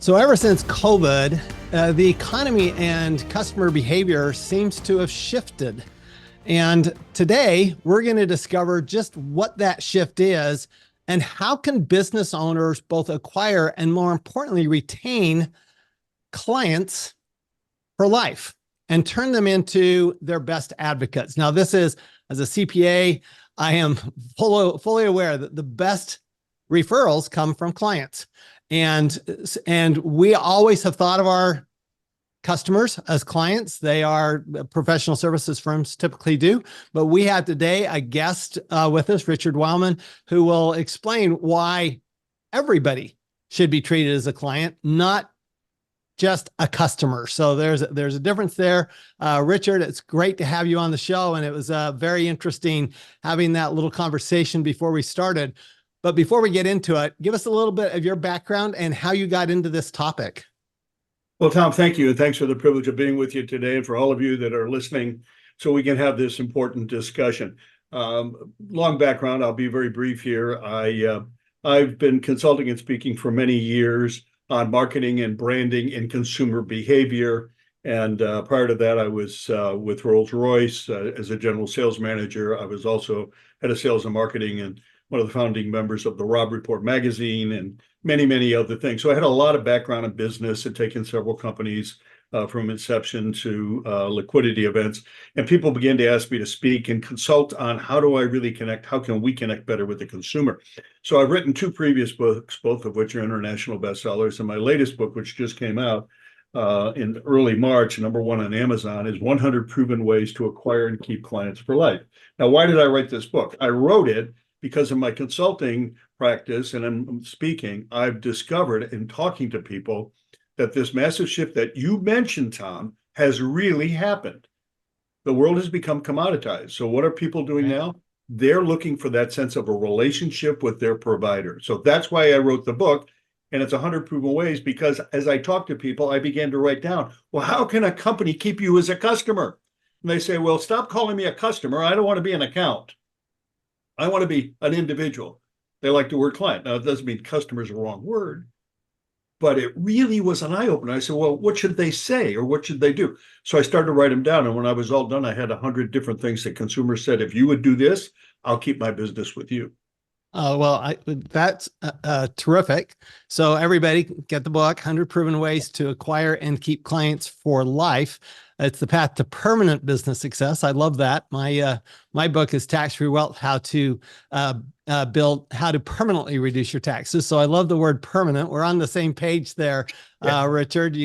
So ever since COVID, the economy and customer behavior seems to have shifted. And today we're going to discover just what that shift is and how can business owners both acquire and more importantly, retain clients for life and turn them into their best advocates. Now, this is, as a CPA, I am fully aware that the best referrals come from clients. And we always have thought of our customers as clients. They are professional services firms typically do. But we have today a guest with us, Richard Weylman, who will explain why everybody should be treated as a client, not just a customer. So there's a difference there. Richard, it's great to have you on the show. And it was very interesting having that little conversation before we started. But before we get into it, give us a little bit of your background and how you got into this topic. Well, Tom, thank you. And thanks for the privilege of being with you today and for all of you that are listening so we can have this important discussion. Long background, I'll be very brief here. I've been consulting and speaking for many years on marketing and branding and consumer behavior. And prior to that, I was with Rolls-Royce as a general sales manager. I was also head of sales and marketing and one of the founding members of the Robb Report magazine and many, many other things. So I had a lot of background in business and taken several companies from inception to liquidity events. And people began to ask me to speak and consult on how do I really connect? How can we connect better with the consumer? So I've written two previous books, both of which are international bestsellers. And my latest book, which just came out in early March, #1 on Amazon, is 100 Proven Ways to Acquire and Keep Clients for Life. Now, why did I write this book? I wrote it because of my consulting practice and I'm speaking, I've discovered in talking to people that this massive shift that you mentioned, Tom, has really happened. The world has become commoditized. So what are people doing now? They're looking for that sense of a relationship with their provider. So that's why I wrote the book. And it's 100 Proven Ways, because as I talk to people, I began to write down, well, how can a company keep you as a customer? And they say, well, stop calling me a customer. I don't want to be an account. I want to be an individual. They like the word client. Now, it doesn't mean customer is a wrong word, but it really was an eye-opener. I said, well, what should they say or what should they do? So I started to write them down. And when I was all done, I had 100 different things that consumers said, if you would do this, I'll keep my business with you. That's terrific. So everybody get the book, 100 Proven Ways to Acquire and Keep Clients for Life. It's the path to permanent business success. I love that. My book is Tax-Free Wealth, how to permanently reduce your taxes. So I love the word permanent. We're on the same page there, yeah. Richard.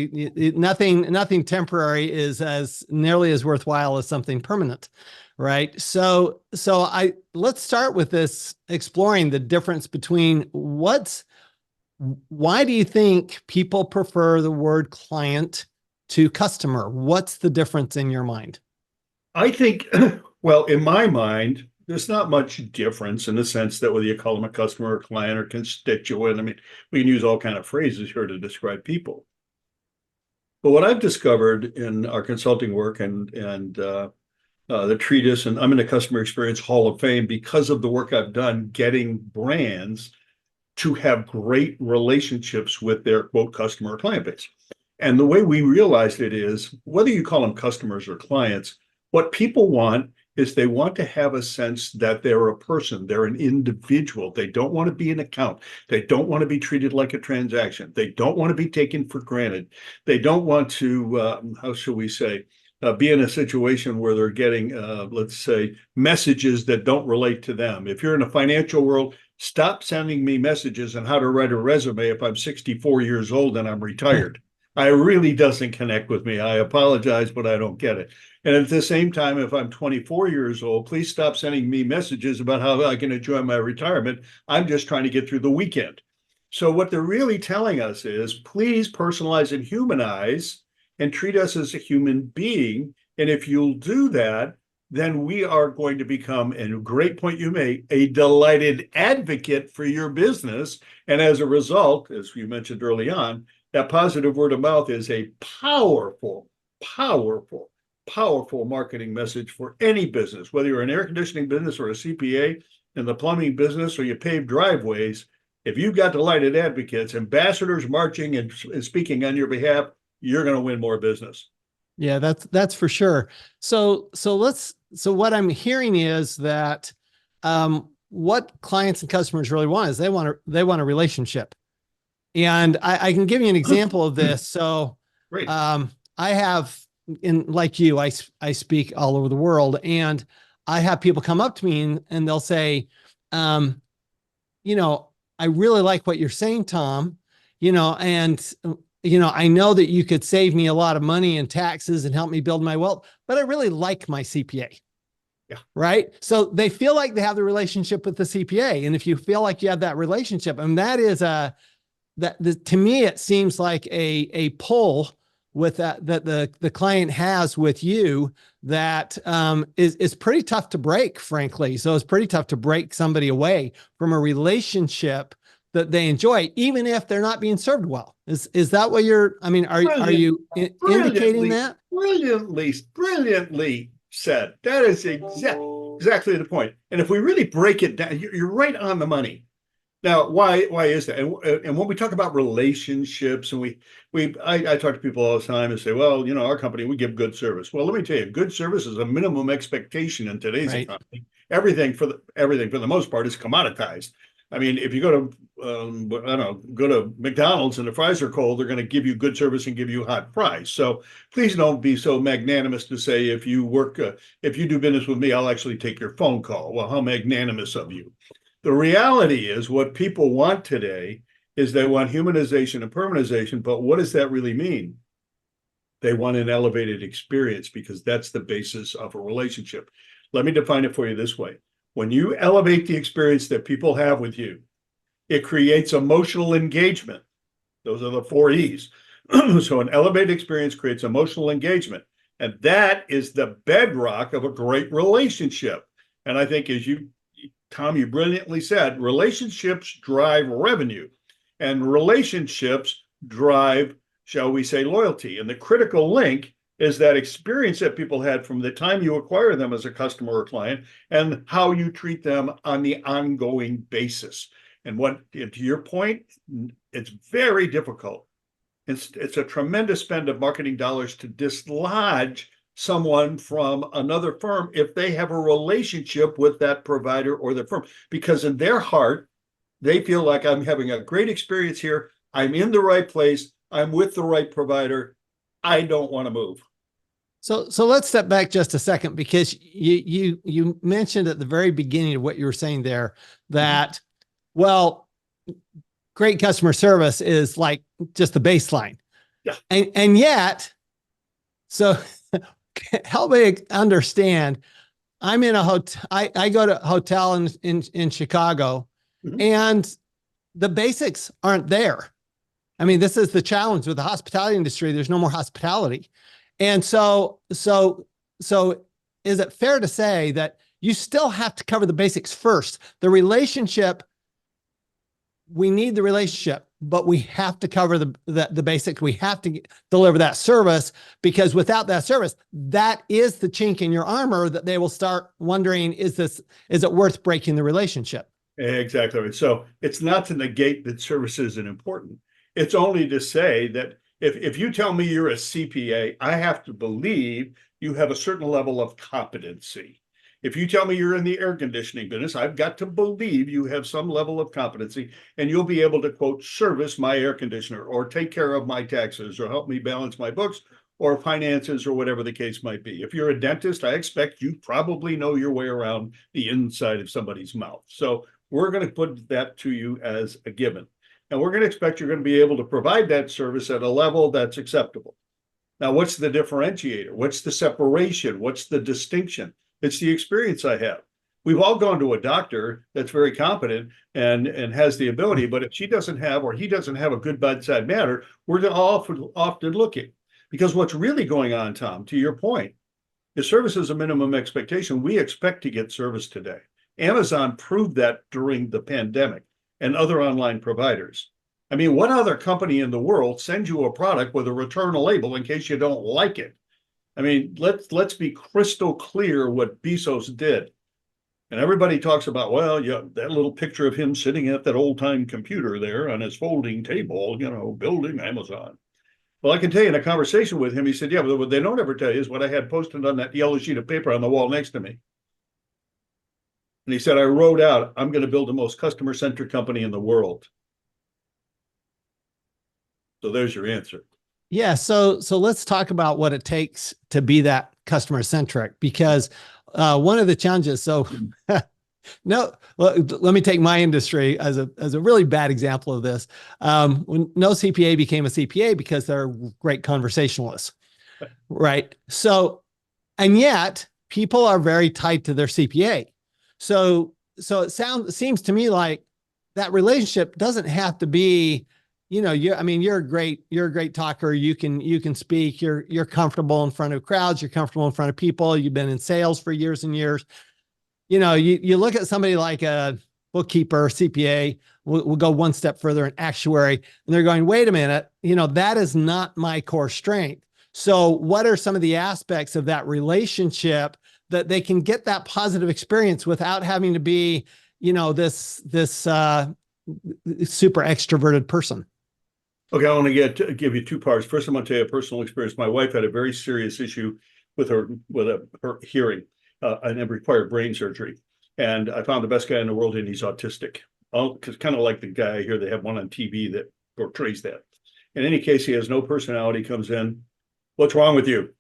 Nothing temporary is as nearly as worthwhile as something permanent. Right. So let's start with this, exploring the difference between why do you think people prefer the word client to customer? What's the difference in your mind? I think, well, in my mind, there's not much difference in the sense that whether you call them a customer or client or constituent. I mean, we can use all kinds of phrases here to describe people. But what I've discovered in our consulting work and the treatise, and I'm in the Customer Experience Hall of Fame because of the work I've done getting brands to have great relationships with their quote customer or client base. And the way we realized it is, whether you call them customers or clients, what people want is they want to have a sense that they're a person, they're an individual. They don't want to be an account. They don't want to be treated like a transaction. They don't want to be taken for granted. They don't want to, how shall we say, be in a situation where they're getting, let's say, messages that don't relate to them. If you're in a financial world, stop sending me messages on how to write a resume if I'm 64 years old and I'm retired. It really doesn't connect with me. I apologize, but I don't get it. And at the same time, if I'm 24 years old, please stop sending me messages about how I can enjoy my retirement. I'm just trying to get through the weekend. So what they're really telling us is, please personalize and humanize and treat us as a human being. And if you'll do that, then we are going to become, and a great point you made, a delighted advocate for your business. And as a result, as you mentioned early on, that positive word of mouth is a powerful, powerful, powerful marketing message for any business, whether you're an air conditioning business or a CPA in the plumbing business or you pave driveways. If you've got delighted advocates, ambassadors marching and speaking on your behalf, you're going to win more business. Yeah, that's for sure. So what I'm hearing is that what clients and customers really want is they want a relationship. And I can give you an example of this. So Great. I have in like you, I speak all over the world, and I have people come up to me and they'll say, um, you know, I really like what you're saying, Tom, and I know that you could save me a lot of money in taxes and help me build my wealth, but I really like my CPA. Yeah. Right. So they feel like they have the relationship with the CPA. And if you feel like you have that relationship, and that is to me, it seems like a pull with that the client has with you that is pretty tough to break, frankly. So it's pretty tough to break somebody away from a relationship that they enjoy, even if they're not being served well. Is that what you're? I mean, are you indicating that? Brilliantly said. That is exactly the point. And if we really break it down, you're right on the money. Now, why is that? And when we talk about relationships, and I talk to people all the time and say, well, our company, we give good service. Well, let me tell you, good service is a minimum expectation in today's economy. Everything for the most part is commoditized. I mean, if you go to go to McDonald's and the fries are cold, they're going to give you good service and give you hot fries. So please don't be so magnanimous to say if you do business with me, I'll actually take your phone call. Well, how magnanimous of you. The reality is what people want today is they want humanization and permanization, but what does that really mean? They want an elevated experience because that's the basis of a relationship. Let me define it for you this way. When you elevate the experience that people have with you, it creates emotional engagement. Those are the 4 E's. So an elevated experience creates emotional engagement. And that is the bedrock of a great relationship. And I think Tom, you brilliantly said, relationships drive revenue and relationships drive, shall we say, loyalty. And the critical link is that experience that people had from the time you acquire them as a customer or client and how you treat them on the ongoing basis. And to your point, it's very difficult. It's a tremendous spend of marketing dollars to dislodge someone from another firm if they have a relationship with that provider or the firm, because in their heart, they feel like I'm having a great experience here. I'm in the right place. I'm with the right provider. I don't want to move. So let's step back just a second, because you mentioned at the very beginning of what you were saying there that, well, great customer service is like just the baseline. Yeah. And yet, so help me understand. I'm in a hotel. I go to a hotel in Chicago, and the basics aren't there. I mean, this is the challenge with the hospitality industry. There's no more hospitality. And so is it fair to say that you still have to cover the basics first? The relationship, we need the relationship, but we have to cover the basics. We have to deliver that service, because without that service, that is the chink in your armor that they will start wondering, is it worth breaking the relationship? Exactly right. So it's not to negate that service isn't important. It's only to say that if you tell me you're a CPA, I have to believe you have a certain level of competency. If you tell me you're in the air conditioning business, I've got to believe you have some level of competency, and you'll be able to, quote, service my air conditioner or take care of my taxes or help me balance my books or finances or whatever the case might be. If you're a dentist, I expect you probably know your way around the inside of somebody's mouth. So we're going to put that to you as a given. And we're going to expect you're going to be able to provide that service at a level that's acceptable. Now, what's the differentiator? What's the separation? What's the distinction? It's the experience I have. We've all gone to a doctor that's very competent and has the ability, but if she doesn't have or he doesn't have a good bedside manner, we're often looking. Because what's really going on, Tom, to your point, is service is a minimum expectation. We expect to get service today. Amazon proved that during the pandemic and other online providers. I mean, what other company in the world sends you a product with a return label in case you don't like it? I mean, let's be crystal clear what Bezos did. And everybody talks about, well, yeah, that little picture of him sitting at that old time computer there on his folding table, building Amazon. Well, I can tell you in a conversation with him, he said, yeah, but what they don't ever tell you is what I had posted on that yellow sheet of paper on the wall next to me. And he said, I wrote out, I'm going to build the most customer centric company in the world. So there's your answer. Yeah. So let's talk about what it takes to be that customer centric, because one of the challenges, no, well, let me take my industry as a really bad example of this. When no CPA became a CPA because they're great conversationalists, right? So, and yet people are very tied to their CPA. So it seems to me like that relationship doesn't have to be, you're a great talker. You can speak, you're comfortable in front of crowds, you're comfortable in front of people. You've been in sales for years and years. You look at somebody like a bookkeeper, CPA, we'll go one step further, an actuary, and they're going, wait a minute, that is not my core strength. So what are some of the aspects of that relationship that they can get that positive experience without having to be, this super extroverted person? Okay, I want to give you two parts. First, I'm going to tell you a personal experience. My wife had a very serious issue with her hearing, and it required brain surgery. And I found the best guy in the world, and he's autistic. Because kind of like the guy I hear they have one on TV that portrays that. In any case, he has no personality. Comes in, what's wrong with you?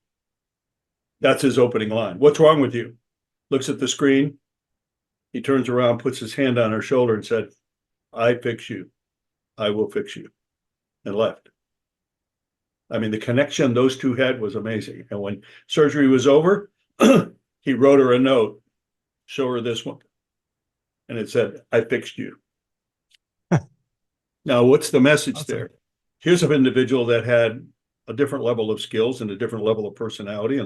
That's his opening line. What's wrong with you? Looks at the screen. He turns around, puts his hand on her shoulder, and said, "I fix you. I will fix you." And left. I mean, the connection those two had was amazing. And when surgery was over, he wrote her a note, show her this one. And it said, "I fixed you." Now, what's the message awesome. There? Here's an individual that had a different level of skills and a different level of personality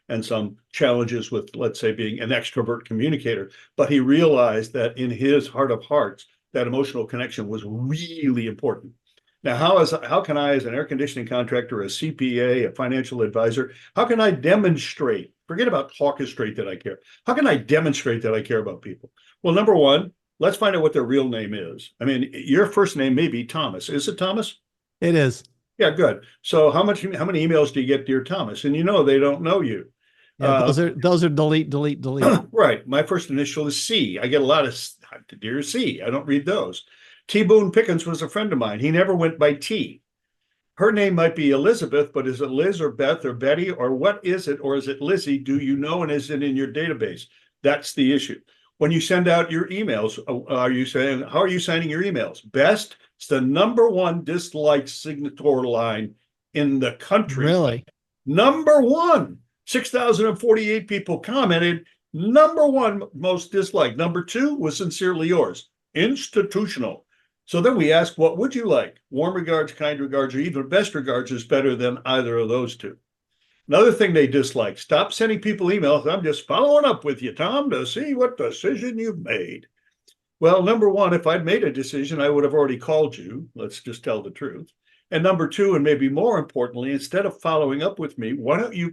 and some challenges with, let's say, being an extrovert communicator. But he realized that in his heart of hearts, that emotional connection was really important. Now, how can I, as an air conditioning contractor, a CPA, a financial advisor, how can I demonstrate, forget about orchestrate that I care. How can I demonstrate that I care about people? Well, number one, let's find out what their real name is. I mean, your first name may be Thomas. Is it Thomas? It is. Yeah, good. So how many emails do you get, "Dear Thomas"? And they don't know you. Yeah, those are delete. Right. My first initial is C. I get a lot of "Dear C." I don't read those. T. Boone Pickens was a friend of mine. He never went by T. Her name might be Elizabeth, but is it Liz or Beth or Betty, or what is it? Or is it Lizzie? Do you know, and is it in your database? That's the issue. When you send out your emails, how are you signing your emails? Best. It's the number one disliked signature line in the country. Really? Number one. 6,048 people commented. Number one most disliked. Number two was "Sincerely yours." Institutional. So then we ask, what would you like? Warm regards, kind regards, or even best regards is better than either of those two. Another thing they dislike, stop sending people emails. "I'm just following up with you, Tom, to see what decision you've made." Well, number one, if I'd made a decision, I would have already called you. Let's just tell the truth. And number two, and maybe more importantly, instead of following up with me, why don't you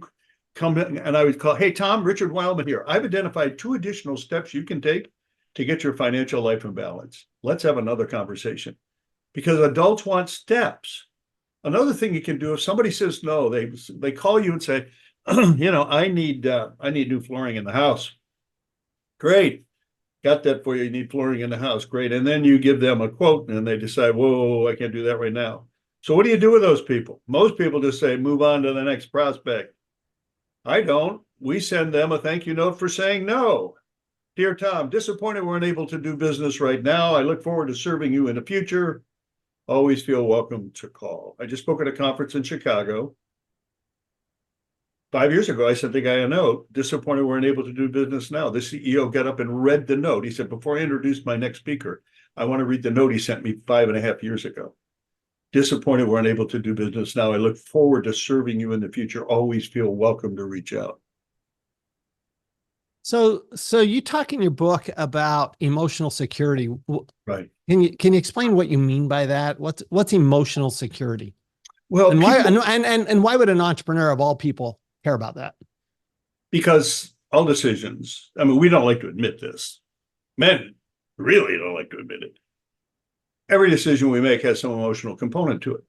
come in? And I would call, "Hey, Tom, Richard Weylman here. I've identified 2 additional steps you can take to get your financial life in balance. Let's have another conversation." Because adults want steps. Another thing you can do, if somebody says no, they call you and say, I need new flooring in the house." Great. Got that for you. You need flooring in the house. Great. And then you give them a quote and they decide, whoa, I can't do that right now. So what do you do with those people? Most people just say, move on to the next prospect. I don't. We send them a thank you note for saying no. "Dear Tom, disappointed we're unable to do business right now. I look forward to serving you in the future. Always feel welcome to call." I just spoke at a conference in Chicago. 5 years ago, I sent the guy a note, "Disappointed we're unable to do business now." The CEO got up and read the note. He said, "Before I introduce my next speaker, I want to read the note he sent me 5.5 years ago. Disappointed we're unable to do business now. I look forward to serving you in the future. Always feel welcome to reach out." So you talk in your book about emotional security. Right. Can you explain what you mean by that? What's emotional security? Well, and why would an entrepreneur of all people care about that? Because all decisions, I mean, we don't like to admit this, Men really don't like to admit it. Every decision we make has some emotional component to it.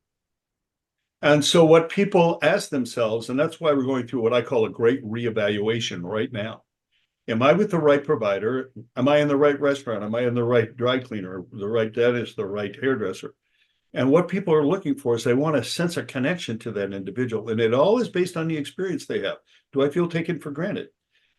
And so what people ask themselves, and that's why we're going through what I call a great reevaluation right now. Am I with the right provider? Am I in the right restaurant? Am I in the right dry cleaner, the right dentist, the right hairdresser? And what people are looking for is they want a sense of connection to that individual. And it all is based on the experience they have. Do I feel taken for granted?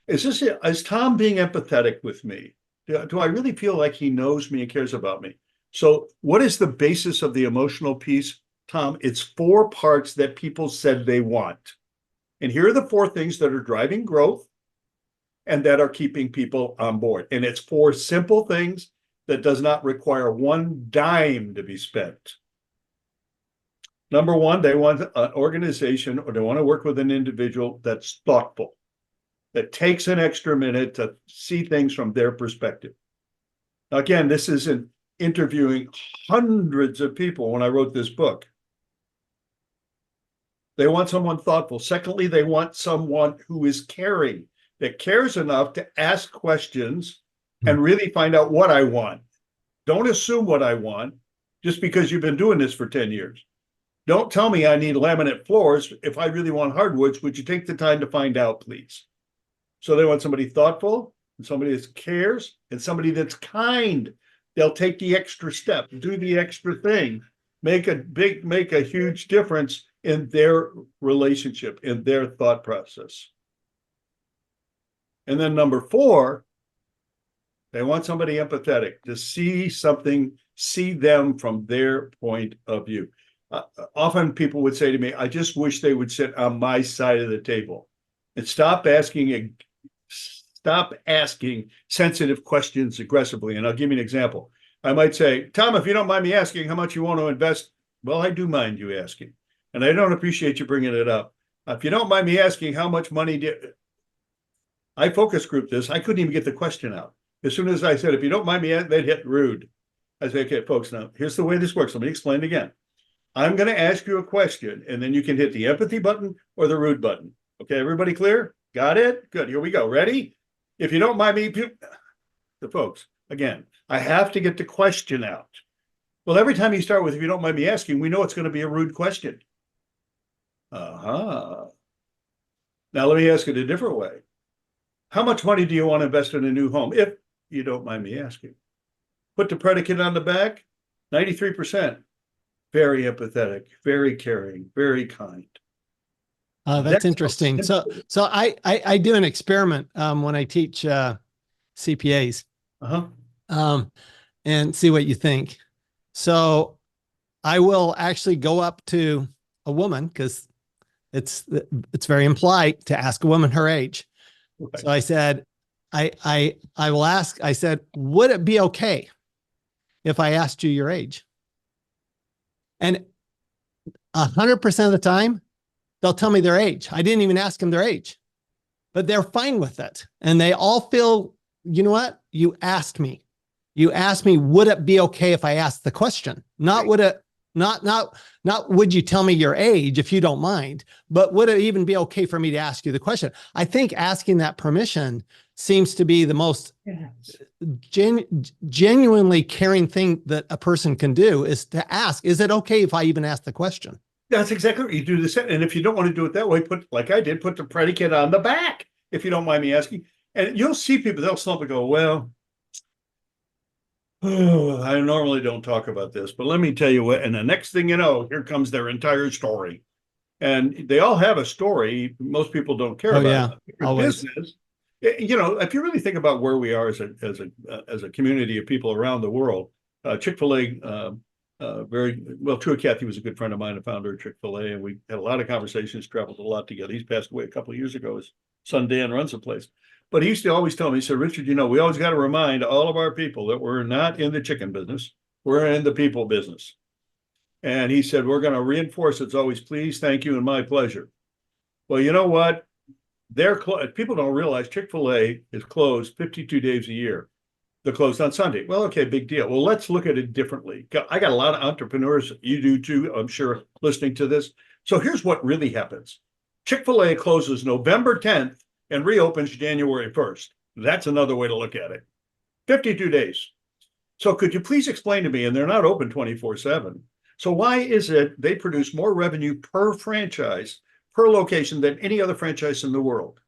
Is Tom being empathetic with me? Do I really feel like he knows me and cares about me? So what is the basis of the emotional piece, Tom? It's 4 parts that people said they want. And here are the 4 things that are driving growth and that are keeping people on board. And it's 4 simple things that does not require 1 dime to be spent. Number 1, they want an organization, or they want to work with an individual that's thoughtful, that takes an extra minute to see things from their perspective. Now, again, this isn't interviewing hundreds of people when I wrote this book. They want someone thoughtful. Secondly, they want someone who is caring, that cares enough to ask questions and really find out what I want. Don't assume what I want just because you've been doing this for 10 years. Don't tell me I need laminate floors. If I really want hardwoods, would you take the time to find out, please? So they want somebody thoughtful, and somebody that cares, and somebody that's kind. They'll take the extra step, do the extra thing, make a huge difference in their relationship, in their thought process. And then number 4, they want somebody empathetic to see something, see them from their point of view. Often people would say to me, I just wish they would sit on my side of the table and stop asking sensitive questions aggressively. And I'll give you an example. I might say, Tom, if you don't mind me asking how much you want to invest, well, I do mind you asking. And I don't appreciate you bringing it up. If you don't mind me asking how much money I focus group this, I couldn't even get the question out. As soon as I said, if you don't mind me, they'd hit rude. I say, okay, folks, now here's the way this works. Let me explain it again. I'm going to ask you a question, and then you can hit the empathy button or the rude button. Okay, everybody clear? Got it? Good. Here we go. Ready? If you don't mind me, the folks, again, I have to get the question out. Well, every time you start with, if you don't mind me asking, we know it's going to be a rude question. Now, let me ask it a different way. How much money do you want to invest in a new home? If you don't mind me asking. Put the predicate on the back, 93%. Very empathetic, very caring, very kind. That's interesting. So I do an experiment when I teach CPAs and see what you think. So I will actually go up to a woman, because it's very impolite to ask a woman her age. Right. So I said, I will ask, I said, would it be okay if I asked you your age? And 100% of the time, they'll tell me their age. I didn't even ask them their age, but they're fine with it. And they all feel, you know what? You asked me. You asked me, would it be okay if I asked the question? Not would it, not would you tell me your age if you don't mind, but would it even be okay for me to ask you the question? I think asking that permission seems to be the most genuinely caring thing that a person can do, is to ask, is it okay if I even ask the question? That's exactly what you do. This, and if you don't want to do it that way, like I did, put the predicate on the back, if you don't mind me asking. And you'll see people, they'll slump and go, well, I normally don't talk about this, but let me tell you what. And the next thing you know, here comes their entire story. And they all have a story. Most people don't care about it. Always. Business, you know, if you really think about where we are as a community of people around the world, Chick-fil-A, very well, True Kathy was a good friend of mine, a founder of Chick-fil-A, and we had a lot of conversations, traveled a lot together. He's passed away a couple of years ago. His son Dan runs the place. But he used to always tell me, he said, Richard, you know, we always got to remind all of our people that we're not in the chicken business. We're in the people business. And he said, we're going to reinforce it's always please, thank you, and my pleasure. Well, you know what? People don't realize Chick-fil-A is closed 52 days a year. They're closed on Sunday. Well, okay, big deal. Well, let's look at it differently. I got a lot of entrepreneurs, you do too, I'm sure, listening to this. So here's what really happens. Chick-fil-A closes November 10th and reopens January 1st. That's another way to look at it. 52 days. So could you please explain to me, and they're not open 24/7. So why is it they produce more revenue per franchise, per location than any other franchise in the world?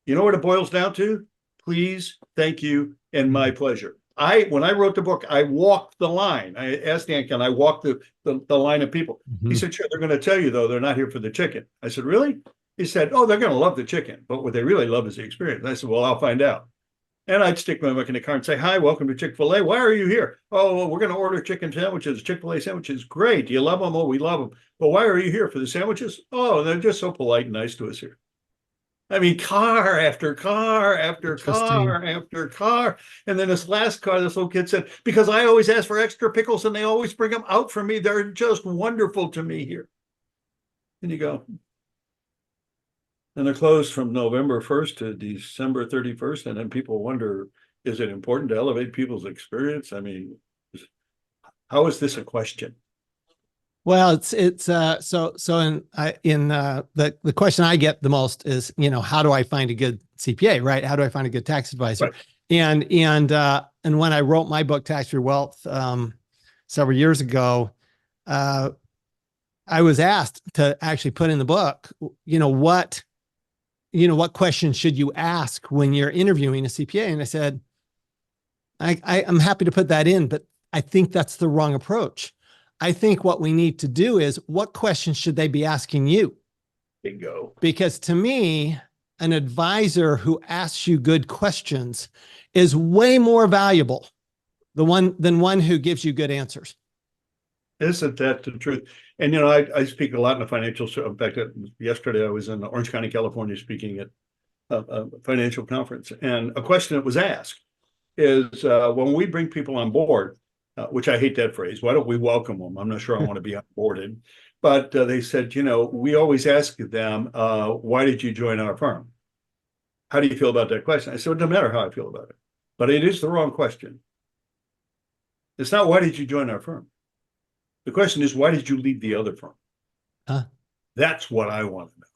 You know what it boils down to? Please, thank you, and my pleasure. When I wrote the book, I walked the line. I asked Dan, can I walk the line of people? He said, sure, they're going to tell you, though, they're not here for the chicken. I said, really? He said, oh, they're going to love the chicken, but what they really love is the experience. I said, well, I'll find out. And I'd stick my book in the car and say, hi, welcome to Chick-fil-A. Why are you here? Oh, well, we're going to order chicken sandwiches, Chick-fil-A sandwiches. Great. Do you love them? Oh, we love them. But why are you here? For the sandwiches? Oh, they're just so polite and nice to us here. I mean, car after car after car after car. And then this last car, this little kid said, because I always ask for extra pickles and they always bring them out for me. They're just wonderful to me here. And you go, and they're closed from November 1st to December 31st. And then people wonder, is it important to elevate people's experience? I mean, how is this a question? Well, it's so the question I get the most is, how do I find a good CPA, right? How do I find a good tax advisor? Right. And when I wrote my book, Tax Free Wealth, several years ago, I was asked to actually put in the book, what questions should you ask when you're interviewing a CPA? And I said, I'm happy to put that in, but I think that's the wrong approach. I think what we need to do is, what questions should they be asking you? Bingo. Because to me, an advisor who asks you good questions is way more valuable than one who gives you good answers. Isn't that the truth? And, I speak a lot in the financial. In fact, yesterday I was in Orange County, California, speaking at a financial conference. And a question that was asked is, when we bring people on board, which I hate that phrase. Why don't we welcome them? I'm not sure I want to be onboarded. But they said, we always ask them, why did you join our firm? How do you feel about that question? I said, it doesn't matter how I feel about it. But it is the wrong question. It's not, why did you join our firm? The question is, why did you leave the other firm? That's what I want to know.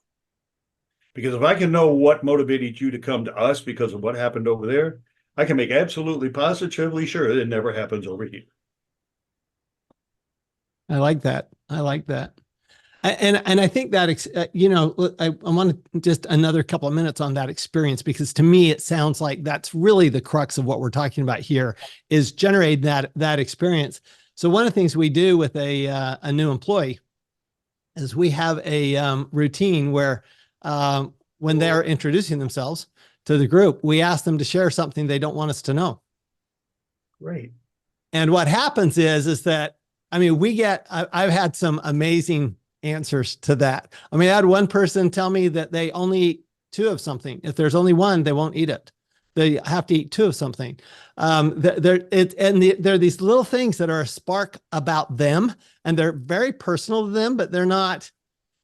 Because if I can know what motivated you to come to us because of what happened over there, I can make absolutely positively sure it never happens over here. I like that. And I think that, I want to just another couple of minutes on that experience, because to me, it sounds like that's really the crux of what we're talking about here, is generate that experience. So one of the things we do with a new employee is we have a routine where when they're introducing themselves to the group, we ask them to share something they don't want us to know. Great. And what happens is that, I've had some amazing answers to that. I had one person tell me that they only eat 2 of something. If there's only 1, they won't eat it. They have to eat 2 of something. There are these little things that are a spark about them, and they're very personal to them, but they're not,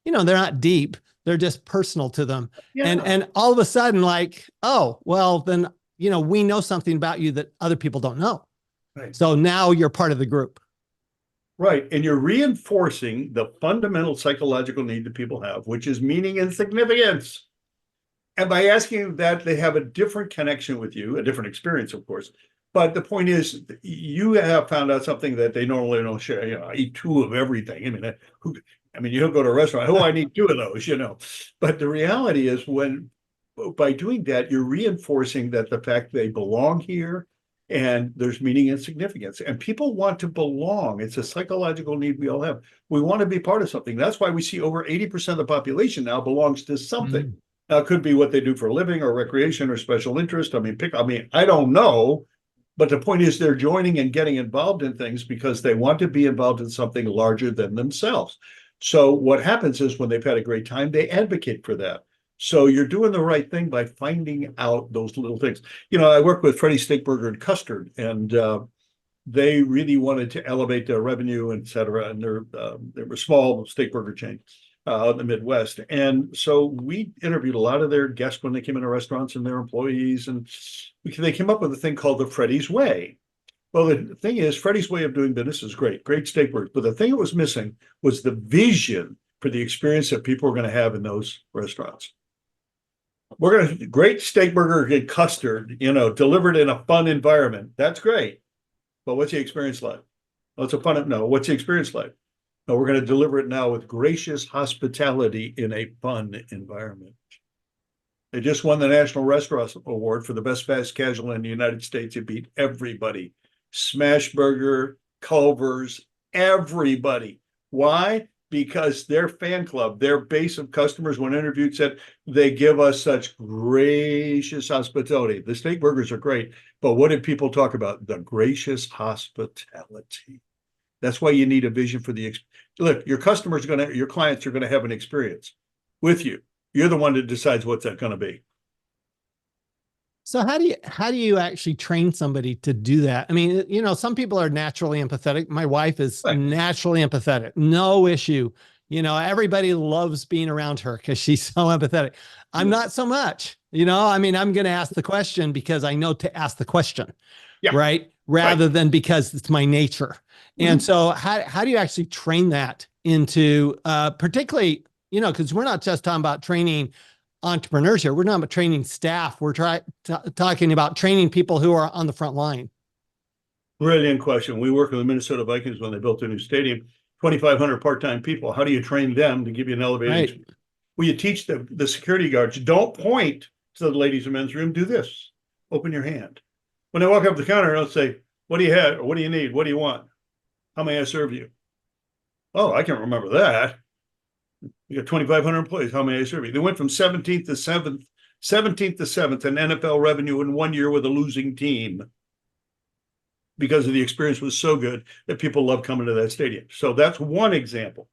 they're not deep. They're just personal to them. Yeah. And all of a sudden, like, oh, well, then, we know something about you that other people don't know. Right. So now you're part of the group. Right. And you're reinforcing the fundamental psychological need that people have, which is meaning and significance. And by asking that, they have a different connection with you, a different experience, of course. But the point is, you have found out something that they normally don't share. I eat 2 of everything. You don't go to a restaurant. Oh, I need 2 of those, But the reality is, by doing that, you're reinforcing that the fact they belong here and there's meaning and significance. And people want to belong. It's a psychological need we all have. We want to be part of something. That's why we see over 80% of the population now belongs to something. Mm-hmm. Now, it could be what they do for a living or recreation or special interest. I don't know. But the point is, they're joining and getting involved in things because they want to be involved in something larger than themselves. So what happens is, when they've had a great time, they advocate for that. So you're doing the right thing by finding out those little things. I work with Freddie Steakburger and Custard, and they really wanted to elevate their revenue, et cetera. And they were a small steakburger chain out in the Midwest. And so we interviewed a lot of their guests when they came into restaurants and their employees. And they came up with a thing called the Freddie's Way. Well, the thing is, Freddie's way of doing business is great steakburgers. But the thing that was missing was the vision for the experience that people were going to have in those restaurants. We're going to great steak burger and custard, delivered in a fun environment. That's great. But what's the experience like? What's a fun? No, what's the experience like? No, we're going to deliver it now with gracious hospitality in a fun environment. They just won the National Restaurant Award for the best fast casual in the United States. It beat everybody. Smashburger, Culver's, everybody. Why? Because their fan club, their base of customers, when interviewed, said they give us such gracious hospitality. The steak burgers are great, but what did people talk about? The gracious hospitality. That's why you need a vision for the look. Your your clients are going to have an experience with you. You're the one that decides what's that going to be. So how do you actually train somebody to do that? I mean, some people are naturally empathetic. My wife is Right. naturally empathetic. No issue. Everybody loves being around her because she's so empathetic. I'm not so much. I mean, I'm going to ask the question because I know to ask the question, Yeah. right? Rather than because it's my nature. And so how do you actually train that into particularly, because we're not just talking about training entrepreneurs here. We're not about training staff. We're talking about training people who are on the front line. Brilliant question. We work with the Minnesota Vikings when they built a new stadium, 2,500 part-time people. How do you train them to give you an elevated experience? Well, you teach the security guards, don't point to the ladies and men's room, do this. Open your hand. When they walk up the counter, don't say, what do you have? Or what do you need? What do you want? How may I serve you? Oh, I can't remember that. You got 2,500 employees. How may I serve you? They went from 17th to 7th in NFL revenue in 1 year with a losing team because of the experience was so good that people love coming to that stadium. So that's one example.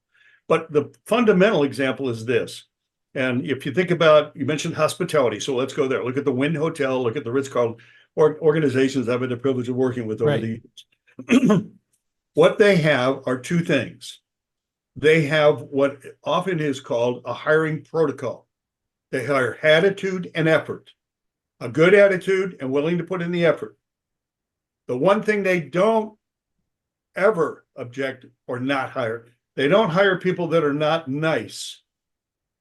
But the fundamental example is this. And if you think about, you mentioned hospitality. So let's go there. Look at the Wynn Hotel, look at the Ritz-Carlton organizations I've had the privilege of working with over the years. What they have are two things. They have what often is called a hiring protocol. They hire attitude and effort, a good attitude and willing to put in the effort. The one thing they don't ever object or not hire, they don't hire people that are not nice.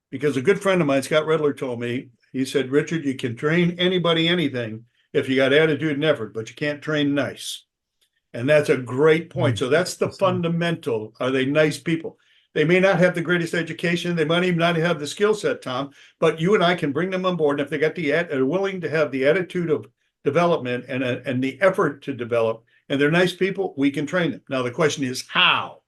Because a good friend of mine, Scott Redler, told me, he said, Richard, you can train anybody anything if you got attitude and effort, but you can't train nice. And that's a great point. So that's the fundamental. Are they nice people? They may not have the greatest education. They might even not have the skill set, Tom, but you and I can bring them on board. And if they got are willing to have the attitude of development and the effort to develop, and they're nice people, we can train them. Now, the question is how?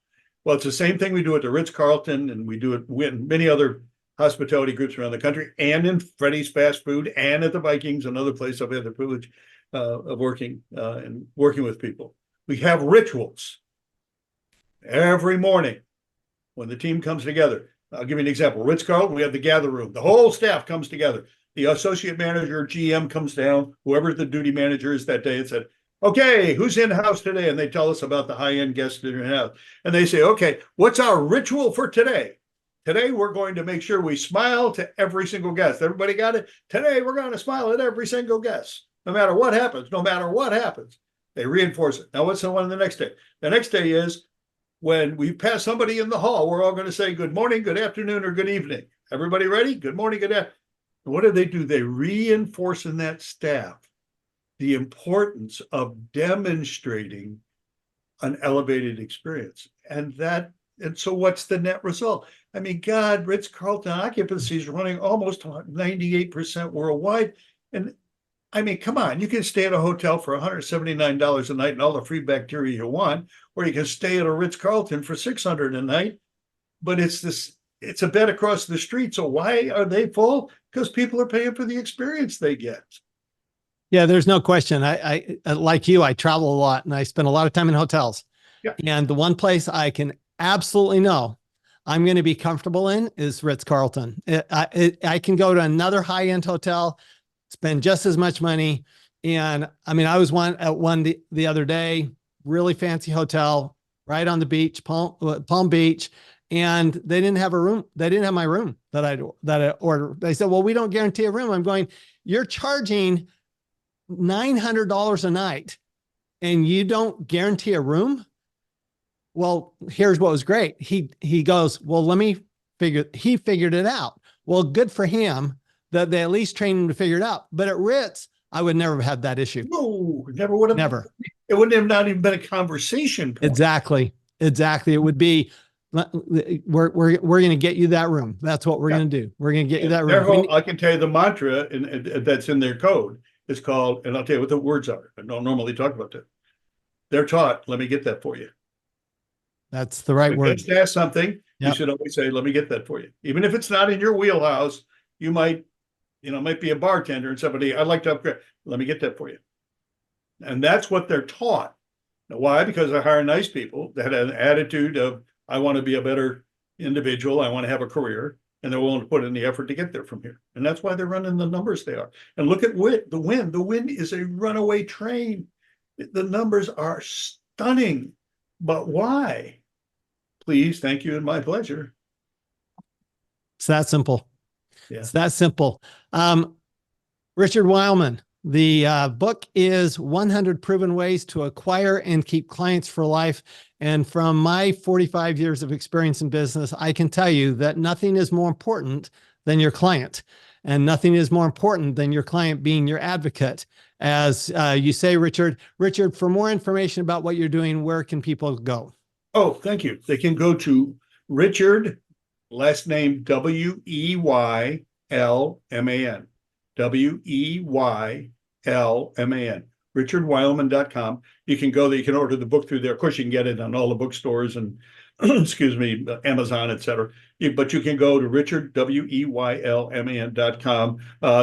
Well, it's the same thing we do at the Ritz-Carlton, and we do it with many other hospitality groups around the country, and in Freddy's Fast Food, and at the Vikings, another place I've had the privilege of working and working with people. We have rituals every morning when the team comes together. I'll give you an example. Ritz-Carlton, we have the gather room. The whole staff comes together. The associate manager, GM comes down, whoever the duty manager is that day, and said, okay, who's in house today? And they tell us about the high-end guests that are in house. And they say, okay, what's our ritual for today? Today, we're going to make sure we smile to every single guest. Everybody got it? Today, we're going to smile at every single guest, no matter what happens, no matter what happens. They reinforce it. Now, what's the one the next day? The next day is when we pass somebody in the hall, we're all going to say good morning, good afternoon, or good evening. Everybody ready? Good morning, good afternoon. What do? They reinforce in that staff the importance of demonstrating an elevated experience. And so what's the net result? I mean, God, Ritz-Carlton occupancy is running almost 98% worldwide. And I mean, come on, you can stay at a hotel for $179 a night and all the free bacteria you want, or you can stay at a Ritz-Carlton for $600 a night, but it's a bed across the street. So why are they full? Because people are paying for the experience they get. Yeah, there's no question. I like you, I travel a lot and I spend a lot of time in hotels. Yeah. And the one place I can absolutely know I'm going to be comfortable in is Ritz-Carlton. I can go to another high-end hotel, spend just as much money. And I mean, I was at one the other day, really fancy hotel right on the beach, Palm Beach. And they didn't have a room. They didn't have my room that I ordered. They said, well, we don't guarantee a room. I'm going, you're charging $900 a night and you don't guarantee a room. Well, here's what was great. He goes, well, he figured it out. Well, good for him that they at least train them to figure it out. But at Ritz, I would never have had that issue. No, never would have. Never. It wouldn't have not even been a conversation point. Exactly. It would be, we're going to get you that room. That's what we're going to do. We're going to get you that room. I can tell you the mantra that's in their code is called, and I'll tell you what the words are. I don't normally talk about that. They're taught, let me get that for you. That's the right word. If you ask something, you should always say, let me get that for you. Even if it's not in your wheelhouse, you might be a bartender and somebody, I'd like to upgrade. Let me get that for you. And that's what they're taught. Now, why? Because they hire nice people that have an attitude of, I want to be a better individual. I want to have a career, and they're willing to put in the effort to get there from here. And that's why they're running the numbers they are. And look at the Win. The Win is a runaway train. The numbers are stunning. But why? Please, thank you, and my pleasure. It's that simple. Yeah. It's that simple. Richard Weylman, the book is 100 Proven Ways to Acquire and Keep Clients for Life. And from my 45 years of experience in business, I can tell you that nothing is more important than your client. And nothing is more important than your client being your advocate. As you say, Richard. Richard, for more information about what you're doing, where can people go? Oh, thank you. They can go to Richard, last name Weylman, Weylman, richardweylman.com. You can go there, you can order the book through there. Of course, you can get it on all the bookstores and excuse me, Amazon, etc. But you can go to richardweylman.com.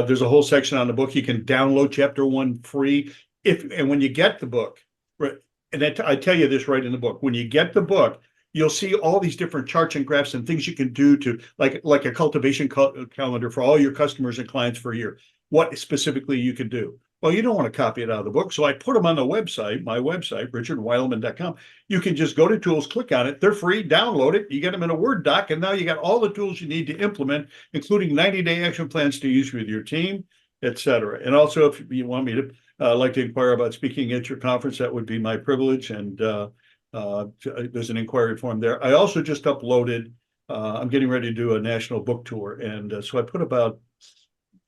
There's a whole section on the book. You can download chapter 1 free. And when you get the book, right, and I tell you this right in the book, when you get the book, you'll see all these different charts and graphs and things you can do to like a cultivation calendar for all your customers and clients for a year. What specifically you can do. Well, you don't want to copy it out of the book. So I put them on the website, my website, richardweylman.com. You can just go to tools, click on it. They're free, download it. You get them in a Word doc. And now you got all the tools you need to implement, including 90-day action plans to use with your team, et cetera. And also, if you want me to like to inquire about speaking at your conference, that would be my privilege. And there's an inquiry form there. I also just uploaded, I'm getting ready to do a national book tour. And so I put about,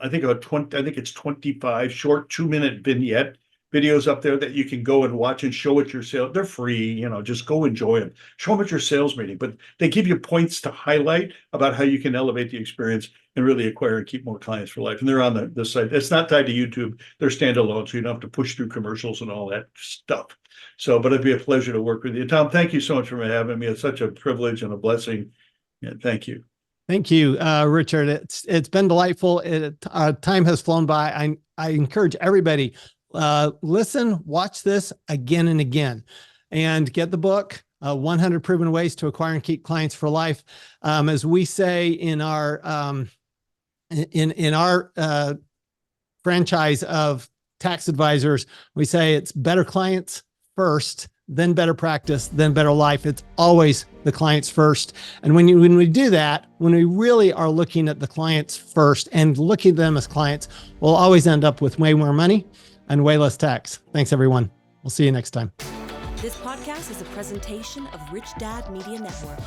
I think it's 25 short 2-minute vignette videos up there that you can go and watch and show at your sale. They're free, just go enjoy them. Show them at your sales meeting, but they give you points to highlight about how you can elevate the experience and really acquire and keep more clients for life. And they're on the site. It's not tied to YouTube. They're standalone, so you don't have to push through commercials and all that stuff. So, but it'd be a pleasure to work with you. Tom, thank you so much for having me. It's such a privilege and a blessing. Yeah, thank you. Thank you, Richard. It's been delightful. Time has flown by. I encourage everybody, listen, watch this again and again, and get the book, 100 Proven Ways to Acquire and Keep Clients for Life. As we say in our franchise of tax advisors, we say it's better clients first, then better practice, then better life. It's always the clients first. And when we do that, when we really are looking at the clients first and looking at them as clients, we'll always end up with way more money and way less tax. Thanks, everyone. We'll see you next time. This podcast is a presentation of Rich Dad Media Network.